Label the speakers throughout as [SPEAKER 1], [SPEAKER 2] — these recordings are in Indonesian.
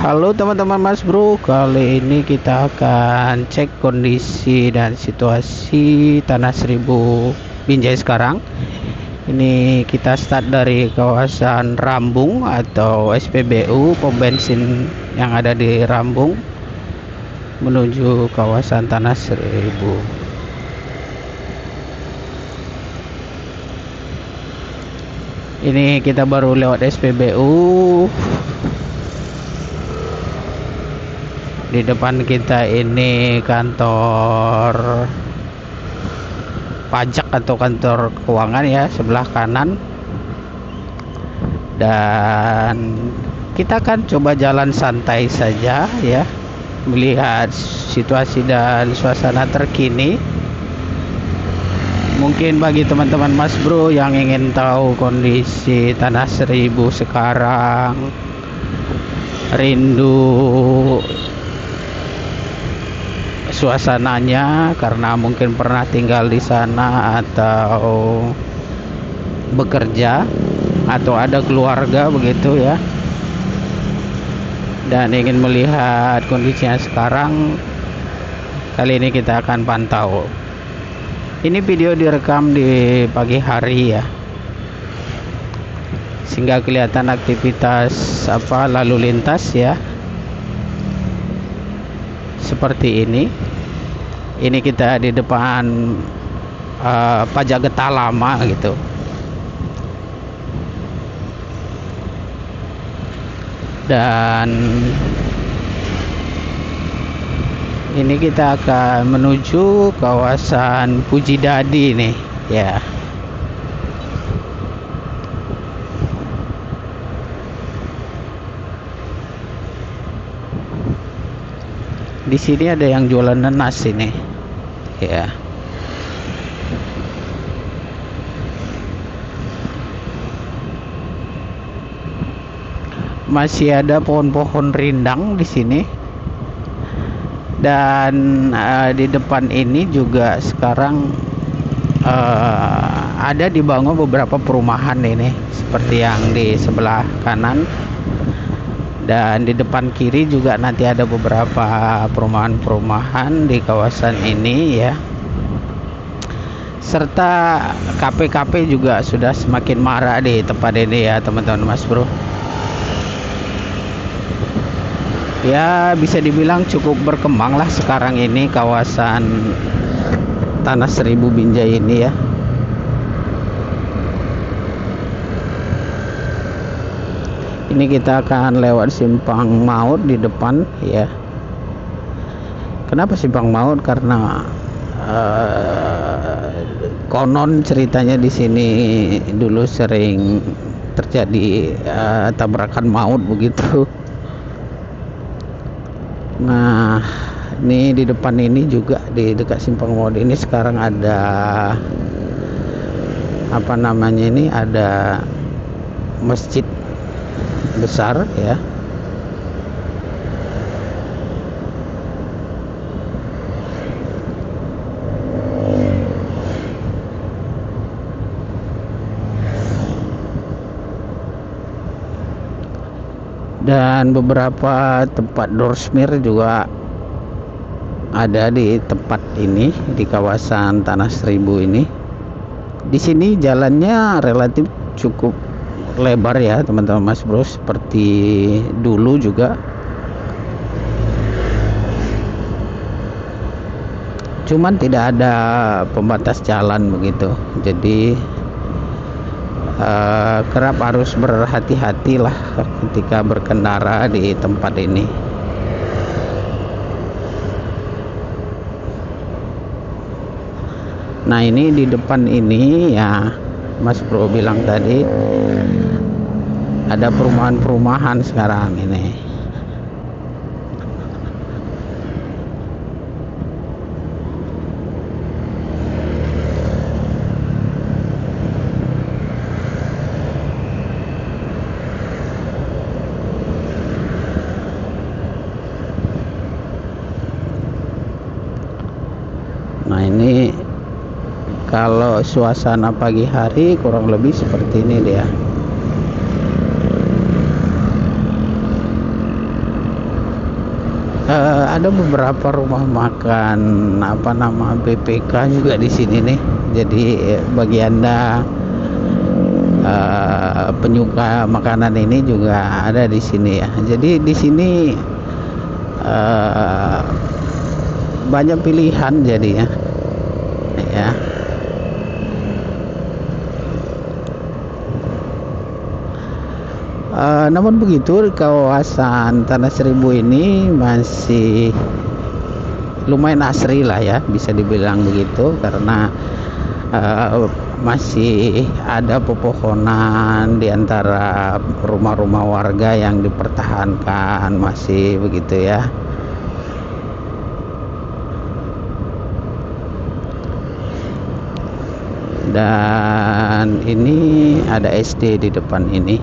[SPEAKER 1] Halo teman-teman Mas Bro, kali ini kita akan cek kondisi dan situasi Tanah Seribu Binjai sekarang. Ini kita start dari kawasan Rambung atau SPBU, pom bensin yang ada di Rambung, menuju kawasan Tanah Seribu. Ini kita baru lewat SPBU. Di depan kita ini kantor pajak atau kantor keuangan ya, sebelah kanan. Dan kita akan coba jalan santai saja ya, melihat situasi dan suasana terkini. Mungkin bagi teman-teman Mas Bro yang ingin tahu kondisi Tanah Seribu sekarang, rindu suasananya karena mungkin pernah tinggal di sana atau bekerja atau ada keluarga begitu ya, dan ingin melihat kondisinya sekarang, kali ini kita akan pantau. Ini video direkam di pagi hari ya, sehingga kelihatan aktivitas lalu lintas ya, seperti ini. Ini kita di depan pajak getah lama gitu. Dan ini kita akan menuju kawasan Pujidadi nih ya. Di sini ada yang jualan nanas ini ya. Masih ada pohon-pohon rindang di sini. Dan di depan ini juga sekarang ada dibangun beberapa perumahan ini, seperti yang di sebelah kanan. Dan di depan kiri juga nanti ada beberapa perumahan-perumahan di kawasan ini ya. Serta kafe-kafe juga sudah semakin marak di tempat ini ya teman-teman Mas Bro. Ya bisa dibilang cukup berkembang lah sekarang ini kawasan Tanah Seribu Binjai ini ya. Ini kita akan lewat simpang maut di depan ya. Kenapa simpang maut? Karena konon ceritanya di sini dulu sering terjadi tabrakan maut begitu. Nah, ini di depan ini juga di dekat simpang maut ini sekarang ada ada masjid besar ya. Dan beberapa tempat dorsmir juga ada di tempat ini, di kawasan Tanah Seribu ini. Di sini jalannya relatif cukup lebar ya teman-teman Mas Bro, seperti dulu juga. Cuman tidak ada pembatas jalan begitu, jadi kerap harus berhati-hati lah ketika berkendara di tempat ini. Nah ini di depan ini ya, Mas Bro bilang tadi ada perumahan-perumahan sekarang ini. Nah ini kalau suasana pagi hari kurang lebih seperti ini dia. ada beberapa rumah makan BPK juga di sini nih. Jadi bagi Anda penyuka makanan ini juga ada di sini ya. Jadi di sini banyak pilihan jadinya ya. Namun begitu, kawasan Tanah Seribu ini masih lumayan asri lah ya, bisa dibilang begitu, karena masih ada pepohonan di antara rumah-rumah warga yang dipertahankan, masih begitu ya. Dan ini ada SD di depan ini.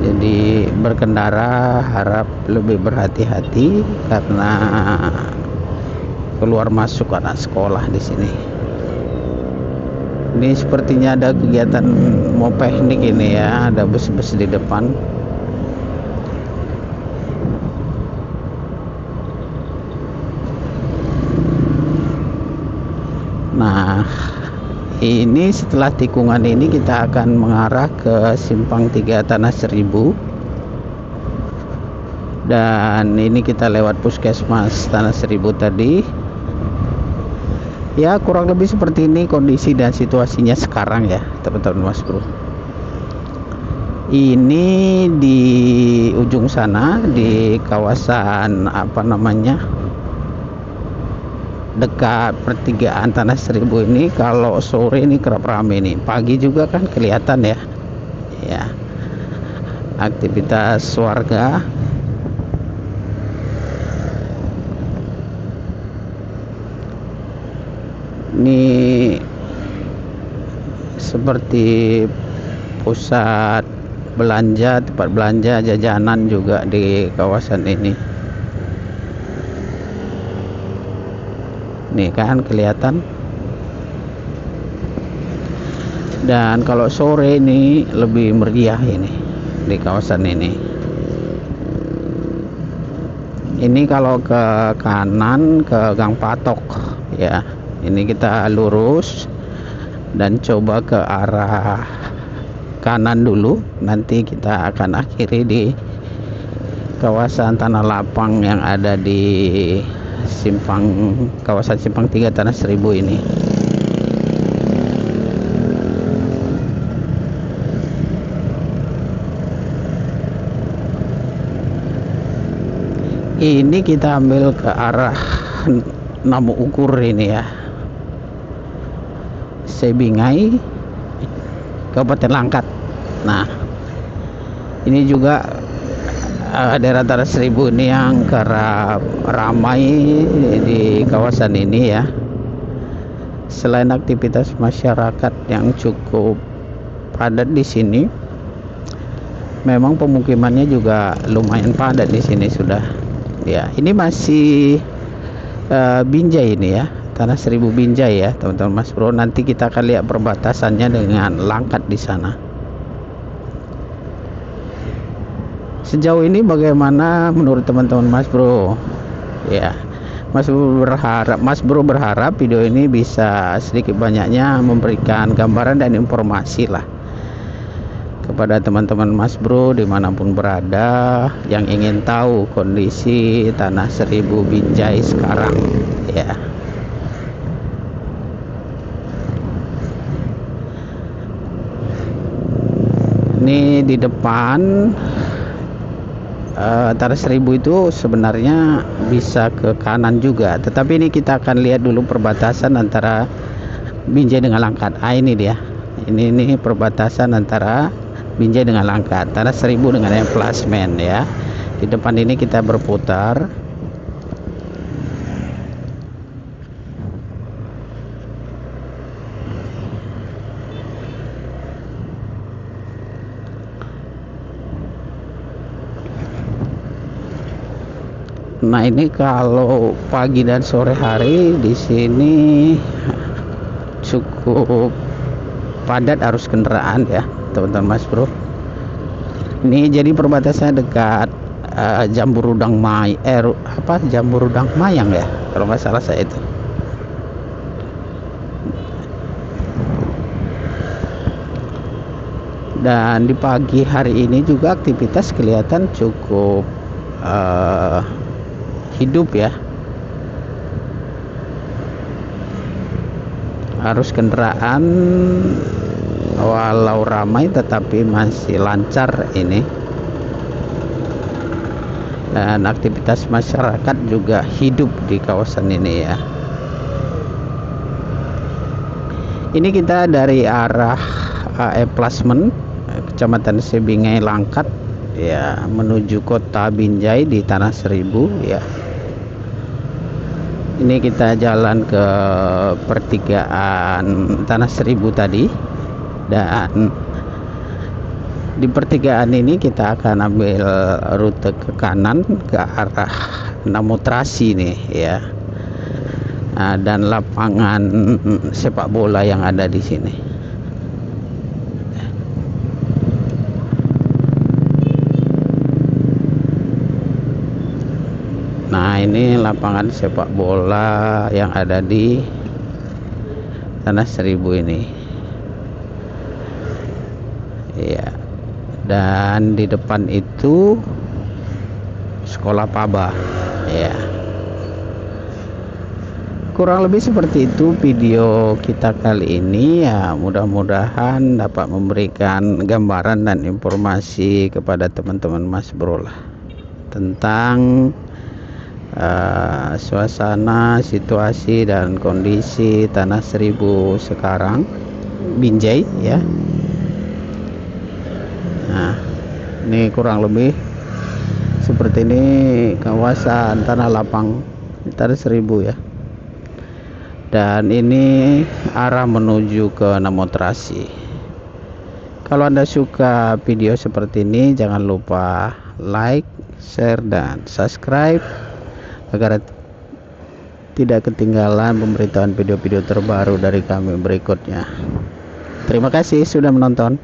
[SPEAKER 1] Jadi berkendara harap lebih berhati-hati karena keluar masuk anak sekolah di sini. Ini sepertinya ada kegiatan mau piknik ini ya, ada bus-bus di depan. Nah, ini setelah tikungan ini kita akan mengarah ke Simpang 3 Tanah Seribu. Dan ini kita lewat Puskesmas Tanah Seribu tadi. Ya, kurang lebih seperti ini kondisi dan situasinya sekarang ya, teman-teman Mas Bro. Ini di ujung sana di kawasan dekat pertigaan Tanah Seribu ini, kalau sore ini kerap rame nih. Pagi juga kan kelihatan ya. Ya. Aktivitas warga. Ini seperti pusat belanja, tempat belanja, jajanan juga di kawasan ini. Nih kan kelihatan. Dan kalau sore ini lebih meriah ini di kawasan ini. Ini kalau ke kanan ke Gang Patok ya. Ini kita lurus dan coba ke arah kanan dulu. Nanti kita akan akhiri di kawasan Tanah Lapang yang ada di kawasan Simpang 3 Tanah Seribu ini. Ini kita ambil ke arah Namu Ukur ini ya, Sebingai, Kabupaten Langkat. Nah, ini juga daerah Tanah Seribu ini yang kerap ramai di kawasan ini ya. Selain aktivitas masyarakat yang cukup padat di sini, memang pemukimannya juga lumayan padat di sini sudah. Ya, ini masih Binjai ini ya, Tanah Seribu Binjai ya, teman-teman Mas Bro. Nanti kita akan lihat perbatasannya dengan Langkat di sana. Sejauh ini bagaimana menurut teman-teman Mas Bro? Ya, Mas Bro berharap video ini bisa sedikit banyaknya memberikan gambaran dan informasi lah kepada teman-teman Mas Bro dimanapun berada yang ingin tahu kondisi Tanah Seribu Binjai sekarang ya. Ini di depan Tanah Seribu itu sebenarnya bisa ke kanan juga, tetapi ini kita akan lihat dulu perbatasan antara Binjai dengan Langkat. Ini dia, ini perbatasan antara Binjai dengan Langkat, Tanah Seribu dengan Emplasmen ya. Di depan ini kita berputar. Nah, ini kalau pagi dan sore hari di sini cukup padat arus kendaraan ya, teman-teman Mas Bro. Ini jadi perbatasannya dekat jamur udang jamur udang mayang ya kalau nggak salah saya itu. Dan di pagi hari ini juga aktivitas kelihatan cukup hidup ya. Arus kendaraan walau ramai tetapi masih lancar ini. Dan aktivitas masyarakat juga hidup di kawasan ini ya. Ini kita dari arah Plasmen Kecamatan Sebingai Langkat ya menuju Kota Binjai di Tanah Seribu ya. Ini kita jalan ke pertigaan Tanah Seribu tadi, dan di pertigaan ini kita akan ambil rute ke kanan ke arah Namotrasi nih ya. Dan lapangan sepak bola yang ada di sini. Nah, ini lapangan sepak bola yang ada di Tanah Seribu ini. Ya. Dan di depan itu sekolah Paba. Ya. Kurang lebih seperti itu video kita kali ini ya. Mudah-mudahan dapat memberikan gambaran dan informasi kepada teman-teman Mas Bro lah tentang suasana, situasi dan kondisi Tanah Seribu sekarang, Binjai ya. Nah, ini kurang lebih seperti ini kawasan Tanah Lapang Tanah Seribu ya. Dan ini arah menuju ke Namotrasi. Kalau Anda suka video seperti ini, jangan lupa like, share dan subscribe agar tidak ketinggalan pemberitahuan video-video terbaru dari kami berikutnya. Terima kasih sudah menonton.